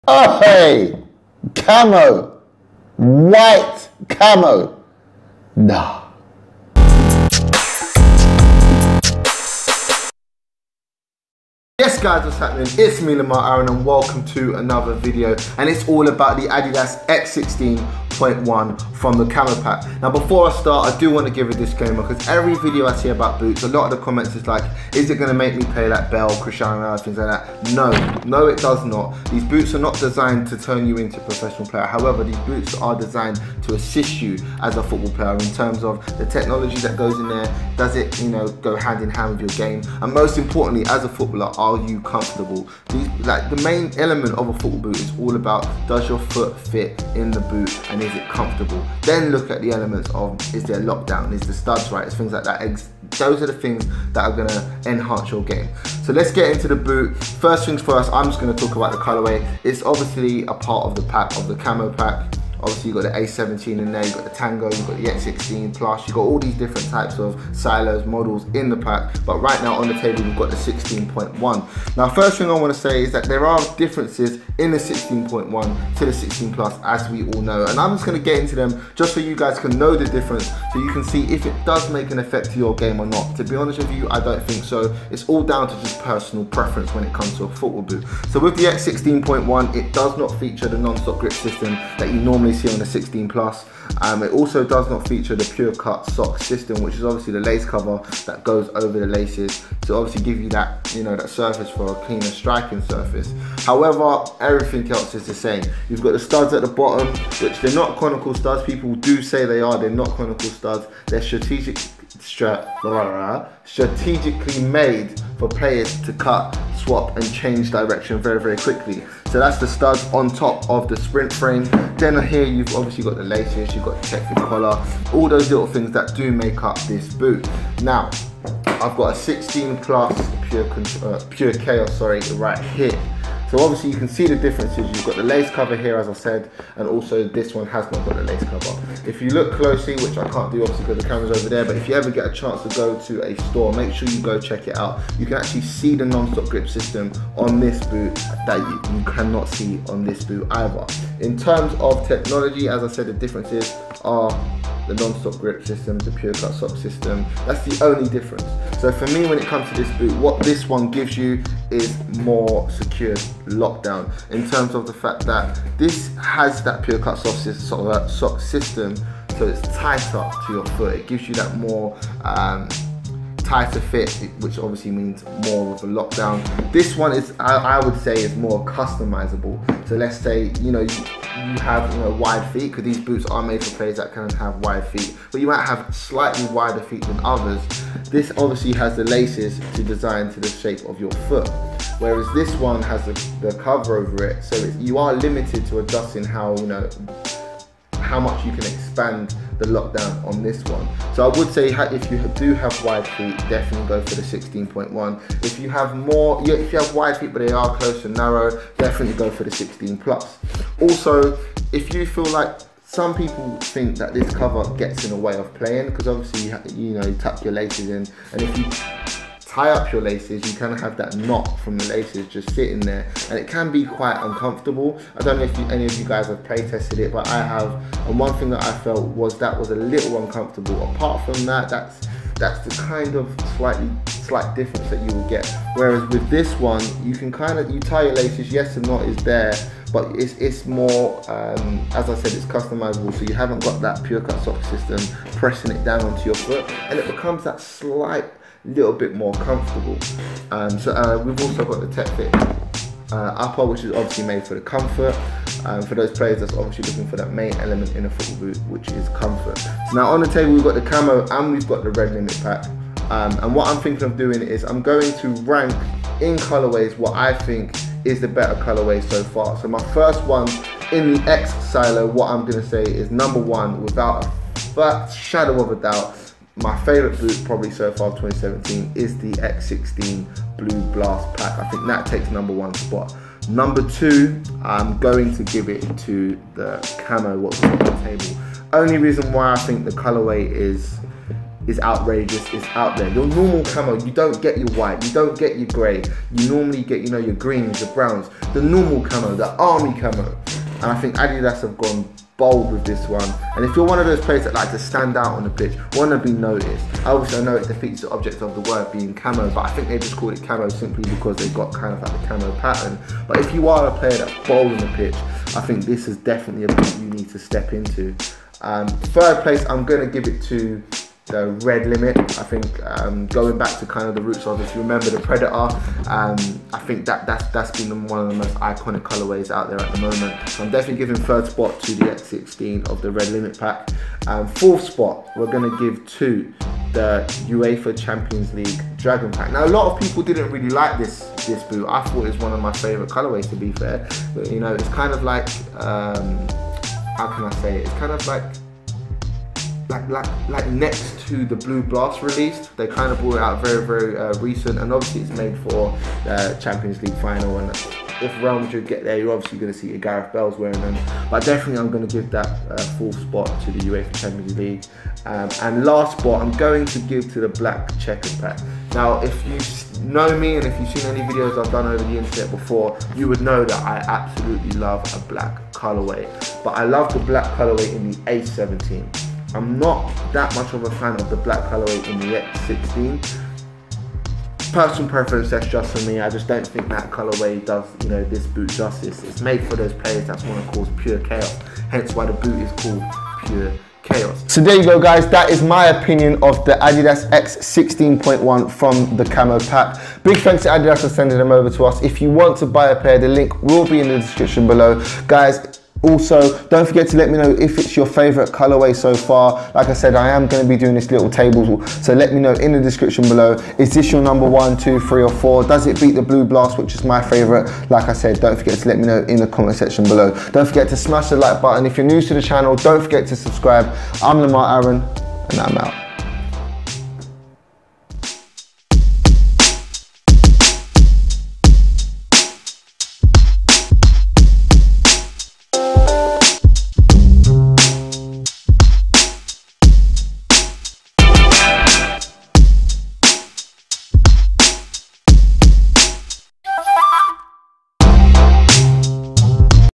Oh, hey, camo, white camo. Nah. Yes guys, what's happening? It's me, Lamar Aaron, and welcome to another video. And it's all about the Adidas X16.1 from the camo pack. Now before I start, I do want to give a disclaimer, because every video I see about boots, a lot of the comments is like, is it going to make me play like Bell, Cristiano Ronaldo, things like that? No, it does not. These boots are not designed to turn you into a professional player. However, these boots are designed to assist you as a football player in terms of the technology that goes in there. Does it, go hand in hand with your game? And most importantly, as a footballer, are you comfortable? The main element of a football boot is all about, does your foot fit in the boot and is it comfortable? Then look at the elements of, is there lockdown, is the studs right, it's things like that. Those are the things that are going to enhance your game. So let's get into the boot. First things first, I'm just going to talk about the colorway. It's obviously a part of the pack, of the camo pack. Obviously you've got the A17 in there, you've got the Tango, you've got the X16 Plus, you've got all these different types of silos, models in the pack, but right now on the table we've got the 16.1. Now first thing I want to say is that there are differences in the 16.1 to the 16 Plus, as we all know, and I'm just going to get into them just so you guys can know the difference, so you can see if it does make an effect to your game or not. To be honest with you, I don't think so. It's all down to just personal preference when it comes to a football boot. So with the X16.1, it does not feature the non-stop grip system that you normally see on the 16 Plus. It also does not feature the pure cut sock system, which is obviously the lace cover that goes over the laces to obviously give you that, that surface for a cleaner striking surface. However, everything else is the same. You've got the studs at the bottom, which they're not conical studs. People do say they are. They're not conical studs. They're strategically made for players to cut, swap and change direction very, very quickly. So that's the studs on top of the sprint frame. Then here you've obviously got the laces, you've got the check fit collar, all those little things that do make up this boot. Now, I've got a 16 Plus pure chaos, right here. So obviously you can see the differences. You've got the lace cover here, as I said, and also this one has not got the lace cover. If you look closely, which I can't do obviously because the camera's over there, but if you ever get a chance to go to a store, make sure you go check it out. You can actually see the non-stop grip system on this boot that you cannot see on this boot either. In terms of technology, as I said, the differences are the non-stop grip system, the pure cut sock system. That's the only difference. So for me, when it comes to this boot, what this one gives you is more secured lockdown, in terms of the fact that this has that pure cut sock system, so it's tighter to your foot. It gives you that more tighter fit, which obviously means more of a lockdown. This one is, I would say, is more customizable. So let's say you have wide feet, because these boots are made for players that can have wide feet, but you might have slightly wider feet than others. This obviously has the laces to design to the shape of your foot, whereas this one has the cover over it, so you are limited to adjusting how much you can expand the lockdown on this one. So I would say if you do have wide feet, definitely go for the 16.1. If you have wide feet but they are close and narrow, definitely go for the 16 Plus. Also, if you feel like, some people think that this cover gets in the way of playing, because obviously you tuck your laces in, and if you tie up your laces, you kind of have that knot from the laces just sitting there, and it can be quite uncomfortable. I don't know if any of you guys have play tested it, but I have, and one thing that I felt was that was a little uncomfortable. Apart from that, that's the kind of slight difference that you will get. Whereas with this one, you can you tie your laces, yes, the knot is there, but it's more, as I said, it's customizable, so you haven't got that pure cut sock system pressing it down onto your foot, and it becomes that slight little bit more comfortable. We've also got the tech fit upper, which is obviously made for the comfort, for those players that's obviously looking for that main element in a football boot, which is comfort. So now on the table we've got the camo and we've got the red limit pack, and what I'm thinking of doing is I'm going to rank in colorways what I think is the better colorway so far. So my first one in the X silo, what I'm going to say is number one, without a shadow of a doubt, my favorite boot probably so far of 2017 is the X16 Blue Blast pack. I think that takes number one spot. Number two, I'm going to give it to the camo, what's on the table. Only reason why I think the colorway is is outrageous, it's out there. Your normal camo, you don't get your white, you don't get your grey, you normally get, you know, your greens, your browns, the normal camo, the army camo. And I think Adidas have gone bold with this one. And if you're one of those players that like to stand out on the pitch, want to be noticed, obviously I know it defeats the object of the word being camo, but I think they just called it camo simply because they've got kind of like the camo pattern. But if you are a player that's bold on the pitch, I think this is definitely a boot you need to step into. Third place, I'm going to give it to the Red Limit. I think going back to kind of the roots of, if you remember the Predator, I think that's been one of the most iconic colorways out there at the moment. So I'm definitely giving third spot to the X16 of the Red Limit pack. Fourth spot, we're going to give to the UEFA Champions League Dragon pack. Now a lot of people didn't really like this boot. I thought it was one of my favorite colorways, to be fair, but you know, it's kind of like how can I say it? It's kind of like next to the Blue Blast released. They kind of brought it out very recent, and obviously it's made for the Champions League final, and if Real Madrid get there, you're obviously going to see Gareth Bale's wearing them. But definitely I'm going to give that fourth spot to the UEFA Champions League. And last spot, I'm going to give to the black checkered pack. Now, if you know me and if you've seen any videos I've done over the internet before, you would know that I absolutely love a black colorway. But I love the black colorway in the A17. I'm not that much of a fan of the black colorway in the X16. Personal preference, that's just for me. I just don't think that colorway does, you know, this boot justice. It's made for those players that want to cause pure chaos. Hence why the boot is called Pure Chaos. So there you go, guys. That is my opinion of the Adidas X16.1 from the camo pack. Big thanks to Adidas for sending them over to us. If you want to buy a pair, the link will be in the description below, guys. Also, don't forget to let me know if it's your favorite colorway so far. Like I said, I am going to be doing this little table, so let me know in the description below. Is this your number 1, 2, 3 or 4? Does it beat the Blue Blast, which is my favorite? Like I said, don't forget to let me know in the comment section below. Don't forget to smash the like button. If you're new to the channel, don't forget to subscribe. I'm Lamar Aaron, and I'm out.